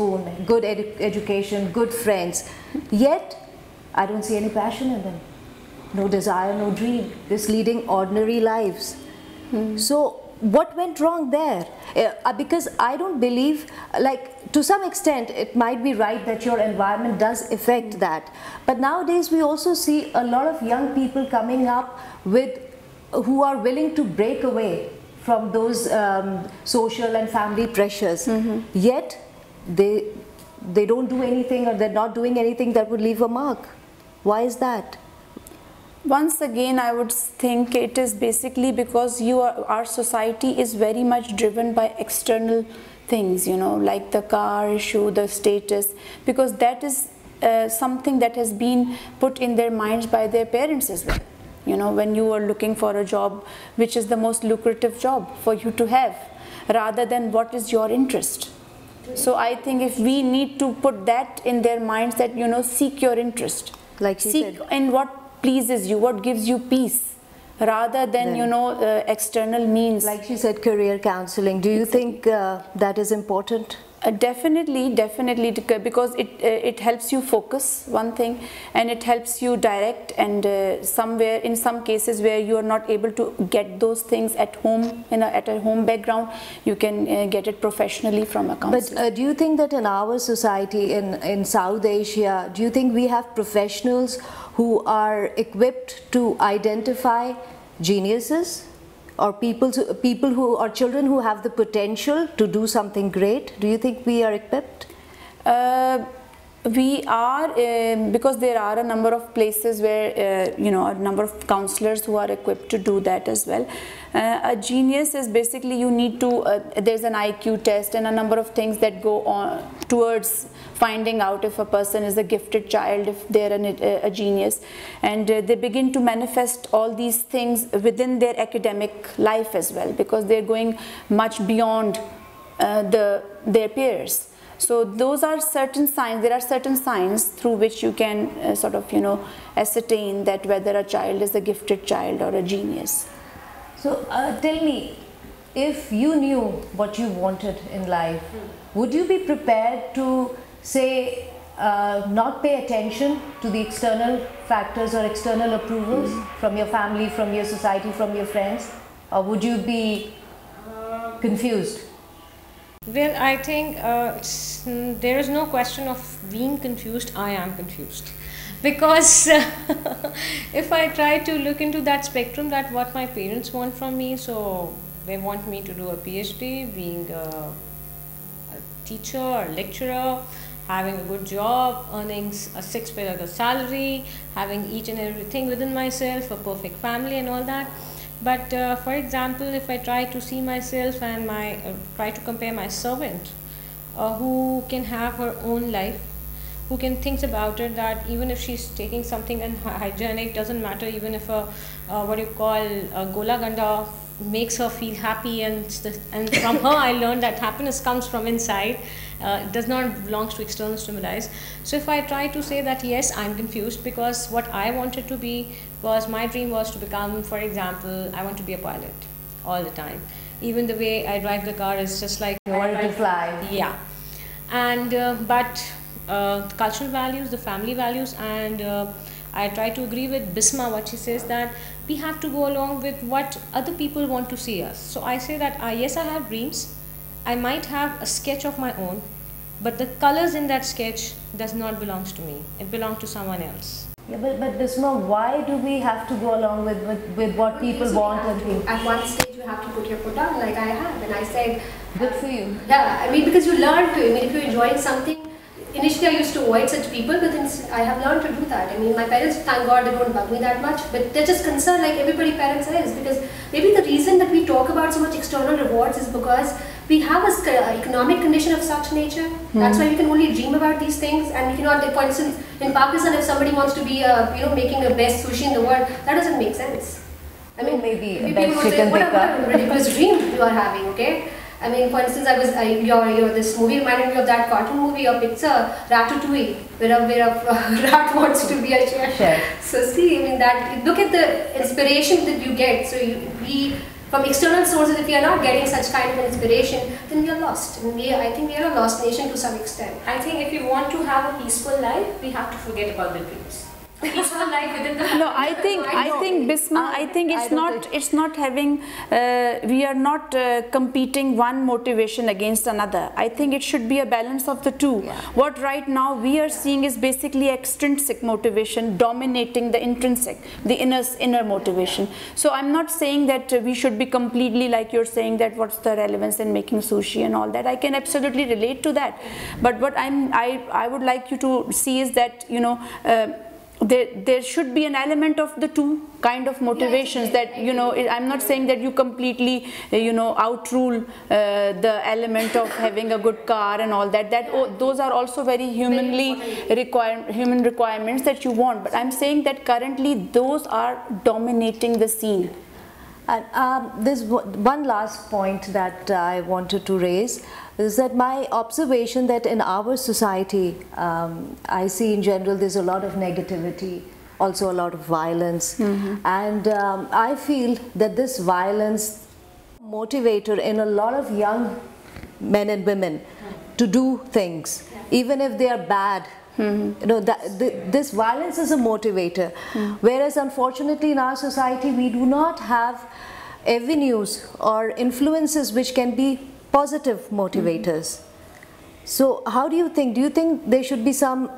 spoon, good education, good friends. Yet, I don't see any passion in them. No desire, no dream. Just leading ordinary lives. So, what went wrong there? Because I don't believe, like, to some extent, it might be right that your environment does affect that. But nowadays, we also see a lot of young people coming up who are willing to break away from those social and family pressures. Yet, they don't do anything, or they're not doing anything that would leave a mark. Why is that? Once again, I would think it is basically because our society is very much driven by external things, you know, like the car issue, the status, because that is something that has been put in their minds by their parents as well. You know, when you are looking for a job, which is the most lucrative job for you to have, rather than what is your interest. So I think if we need to put that in their minds, that, you know, seek your interest. Like she seek said. in what pleases you, what gives you peace, rather than, you know, external means. Like she said, career counseling. Do you think that is important? Definitely, because it helps you focus, one thing, and it helps you direct, and somewhere, in some cases where you are not able to get those things at home, at a home background, you can get it professionally from a counselor. But do you think that in our society, in South Asia, do you think we have professionals who are equipped to identify geniuses? Or people who are children who have the potential to do something great? Do you think we are equipped? We are, because there are a number of places where, you know, a number of counselors who are equipped to do that as well. A genius is basically, you need to, there's an IQ test and a number of things that go on towards finding out if a person is a gifted child, if they're a genius. And they begin to manifest all these things within their academic life as well, because they're going much beyond their peers. So those are certain signs, there are certain signs through which you can sort of, you know, ascertain that whether a child is a gifted child or a genius. So tell me, if you knew what you wanted in life, would you be prepared to say not pay attention to the external factors or external approvals from your family, from your society, from your friends? Or would you be confused? Well, I think there is no question of being confused. I am confused. Because if I try to look into that spectrum, that what my parents want from me, so they want me to do a PhD, being a teacher or lecturer, having a good job, earning a six-figure salary, having each and everything within myself, a perfect family and all that. But for example, if I try to see myself and try to compare my servant, who can have her own life, who can think about it, that even if she's taking something unhygienic, doesn't matter, even if a gola ganda makes her feel happy, and from her I learned that happiness comes from inside. It does not belong to external stimuli. So if I try to say that yes, I'm confused, because what I wanted to be was, my dream was to become, for example, I want to be a pilot all the time. Even the way I drive the car is just like you wanted to fly. Yeah. And but the cultural values, the family values, and I try to agree with Bismah, what she says, that we have to go along with what other people want to see us. So I say that yes, I have dreams. I might have a sketch of my own, but the colors in that sketch does not belong to me. It belongs to someone else. Yeah, but Bismah, why do we have to go along with what people want and think? At one stage you have to put your foot down, like I have, and I said, good for you. Yeah, I mean, because you learn to. I mean, if you're enjoying something, initially I used to avoid such people, but then I have learned to do that. I mean, my parents, thank God, they don't bug me that much, but they're just concerned like everybody parents is, because maybe the reason that we talk about so much external rewards is because we have a economic condition of such nature. That's why we can only dream about these things, and we cannot. For instance, in Pakistan, if somebody wants to be, making the best sushi in the world, that doesn't make sense. I mean, maybe a people best would say, chicken what tikka. a ridiculous dream you are having, okay? I mean, for instance, this movie reminded me of that cartoon movie, a picture, Ratatouille, where a rat wants to be a chef. Chef. So see, I mean, that look at the inspiration that you get. So we from external sources, if we are not getting such kind of an inspiration, then we are lost. And I think we are a lost nation to some extent. I think if we want to have a peaceful life, we have to forget about the dreams. Peaceful life within the family. No, I think Bismah, I think it's not having, we are not competing one motivation against another. I think it should be a balance of the two. Yeah. What right now we are seeing is basically extrinsic motivation dominating the intrinsic, the inner motivation. So I'm not saying that we should be completely, like you're saying, that what's the relevance in making sushi and all that. I can absolutely relate to that. But what I would like you to see is that, you know, there should be an element of the two kind of motivations, that, you know, I'm not saying that you completely, you know, outrule the element of having a good car and all that. Those are also very human requirements that you want. But I'm saying that currently those are dominating the scene. And there's one last point that I wanted to raise, is that my observation that in our society, I see in general there's a lot of negativity, also a lot of violence. And I feel that this violence motivator in a lot of young men and women to do things, even if they are bad. You know, this violence is a motivator, whereas unfortunately in our society we do not have avenues or influences which can be positive motivators. So how do you think there should be some